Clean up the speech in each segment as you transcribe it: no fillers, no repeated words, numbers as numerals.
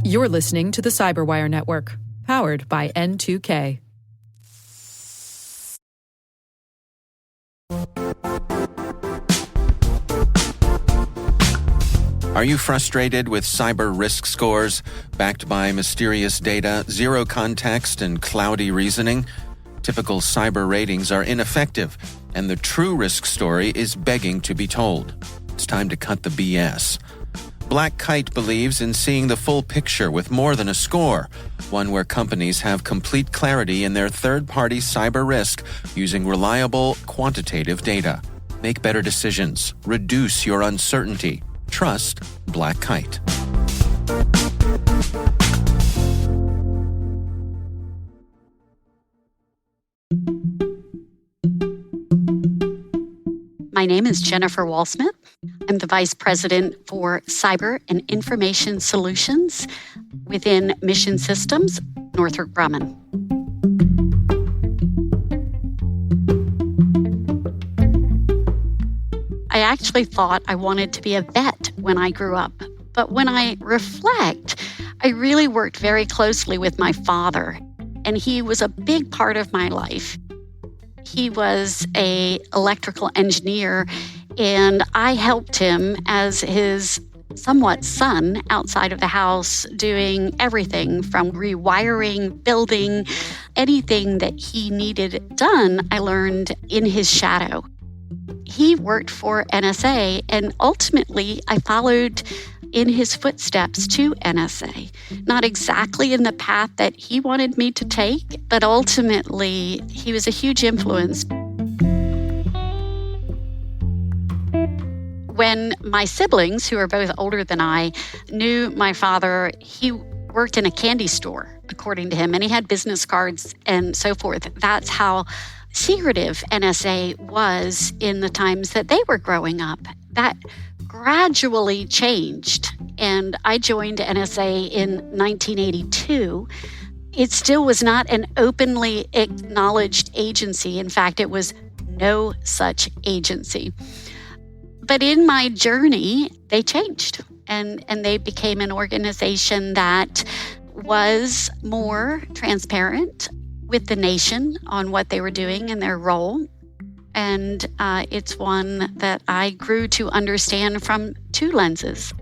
You're listening to the Cyberwire Network, powered by N2K. Are you frustrated with cyber risk scores backed by mysterious data, zero context, and cloudy reasoning? Typical cyber ratings are ineffective, and the true risk story is begging to be told. It's time to cut the BS. Black Kite believes in seeing the full picture with more than a score, one where companies have complete clarity in their third-party cyber risk using reliable, quantitative data. Make better decisions. Reduce your uncertainty. Trust Black Kite. My name is Jennifer Walsmith. I'm the Vice President for Cyber and Information Solutions within Mission Systems, Northrop Grumman. I actually thought I wanted to be a vet when I grew up. But when I reflect, I really worked very closely with my father, and he was a big part of my life. He was an electrical engineer, and I helped him as his somewhat son outside of the house, doing everything from rewiring, building, anything that he needed done, I learned in his shadow. He worked for NSA, and ultimately I followed in his footsteps to NSA. Not exactly in the path that he wanted me to take, but ultimately he was a huge influence. When my siblings, who are both older than I, knew my father, he worked in a candy store, according to him, and he had business cards and so forth. That's how secretive NSA was in the times that they were growing up. That gradually changed, and I joined NSA in 1982. It still was not an openly acknowledged agency. In fact, it was no such agency. But in my journey, they changed, and they became an organization that was more transparent with the nation on what they were doing and their role. And it's one that I grew to understand from two lenses.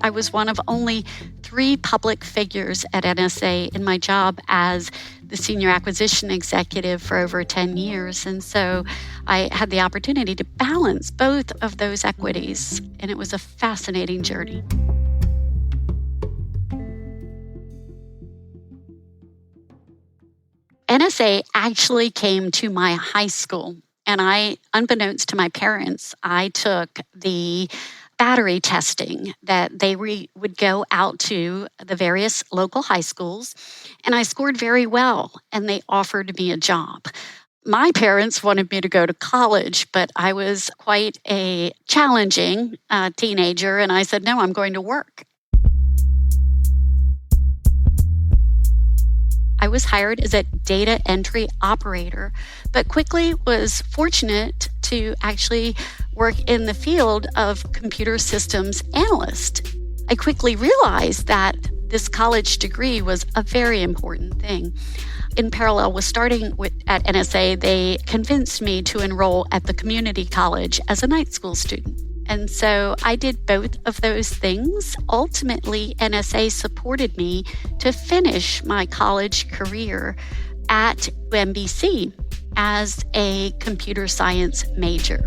I was one of only 3 public figures at NSA in my job as the senior acquisition executive for over 10 years. And so I had the opportunity to balance both of those equities. And it was a fascinating journey. NSA actually came to my high school, and unbeknownst to my parents, I took the battery testing that they would go out to the various local high schools, and I scored very well, and they offered me a job. My parents wanted me to go to college, but I was quite a challenging teenager, and I said, no, I'm going to work. I was hired as a data entry operator, but quickly was fortunate to actually work in the field of computer systems analyst. I quickly realized that this college degree was a very important thing. In parallel with starting at NSA, they convinced me to enroll at the community college as a night school student. And so I did both of those things. Ultimately, NSA supported me to finish my college career at UMBC as a computer science major.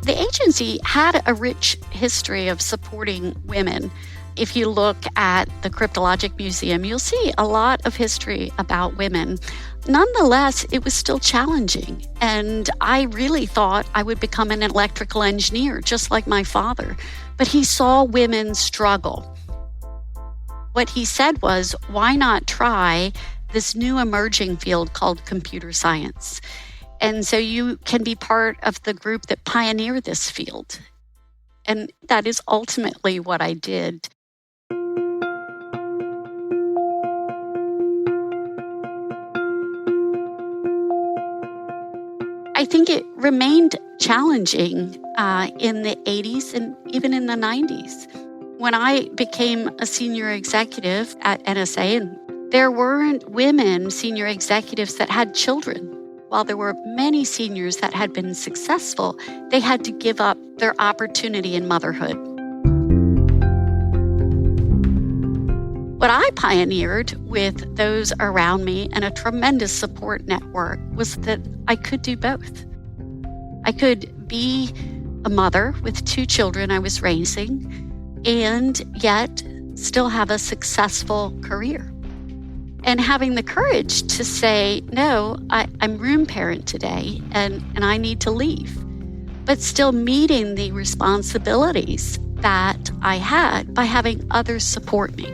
The agency had a rich history of supporting women. If you look at the Cryptologic Museum, you'll see a lot of history about women. Nonetheless, it was still challenging, and I really thought I would become an electrical engineer, just like my father. But he saw women struggle. What he said was, why not try this new emerging field called computer science? And so you can be part of the group that pioneered this field. And that is ultimately what I did. I think it remained challenging in the 80s and even in the 90s. When I became a senior executive at NSA, and there weren't women senior executives that had children. While there were many seniors that had been successful, they had to give up their opportunity in motherhood. What I pioneered with those around me and a tremendous support network was that I could do both. I could be a mother with 2 children I was raising and yet still have a successful career. And having the courage to say, no, I'm room parent today and I need to leave, but still meeting the responsibilities that I had by having others support me.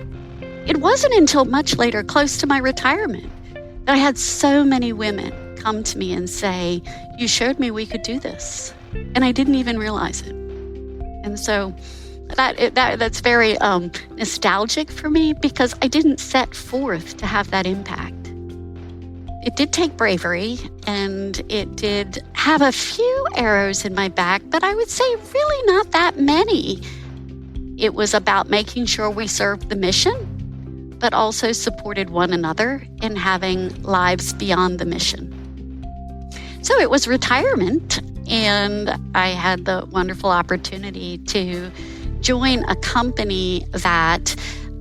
It wasn't until much later, close to my retirement, that I had so many women come to me and say, you showed me we could do this. And I didn't even realize it. And so that's very nostalgic for me because I didn't set forth to have that impact. It did take bravery and it did have a few arrows in my back, but I would say really not that many. It was about making sure we served the mission, but also supported one another in having lives beyond the mission. So it was retirement, and I had the wonderful opportunity to join a company that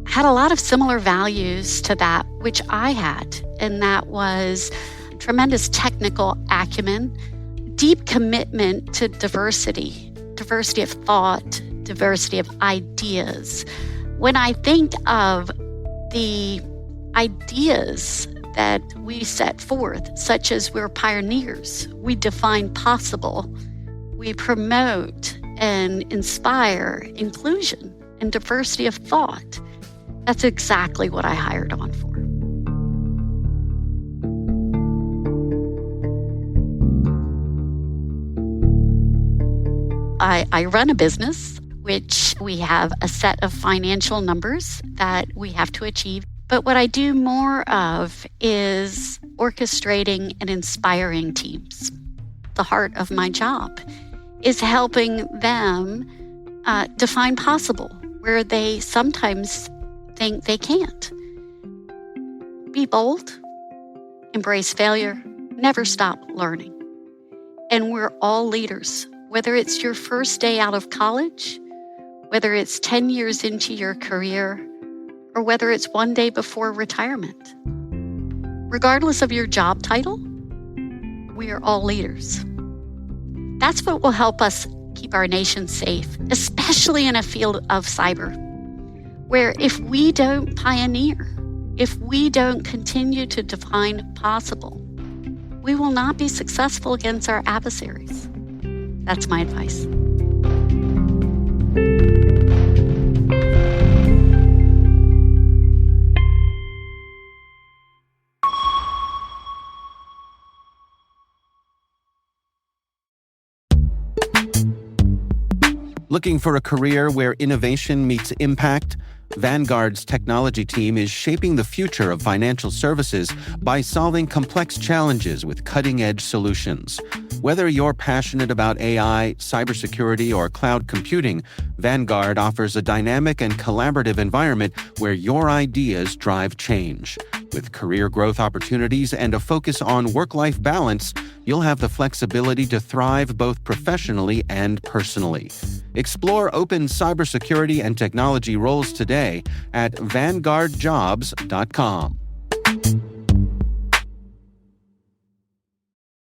had a lot of similar values to that which I had, and that was tremendous technical acumen, deep commitment to diversity of thought, diversity of ideas. When I think of the ideas that we set forth, such as we're pioneers, we define possible, we promote and inspire inclusion and diversity of thought. That's exactly what I hired on for. I run a business, which we have a set of financial numbers that we have to achieve. But what I do more of is orchestrating and inspiring teams. The heart of my job is helping them define possible where they sometimes think they can't. Be bold, embrace failure, never stop learning. And we're all leaders, whether it's your first day out of college, whether it's 10 years into your career, or whether it's one day before retirement. Regardless of your job title, we are all leaders. That's what will help us keep our nation safe, especially in a field of cyber, where if we don't pioneer, if we don't continue to define possible, we will not be successful against our adversaries. That's my advice. Looking for a career where innovation meets impact? Vanguard's technology team is shaping the future of financial services by solving complex challenges with cutting-edge solutions. Whether you're passionate about AI, cybersecurity, or cloud computing, Vanguard offers a dynamic and collaborative environment where your ideas drive change. With career growth opportunities and a focus on work-life balance, you'll have the flexibility to thrive both professionally and personally. Explore open cybersecurity and technology roles today at vanguardjobs.com.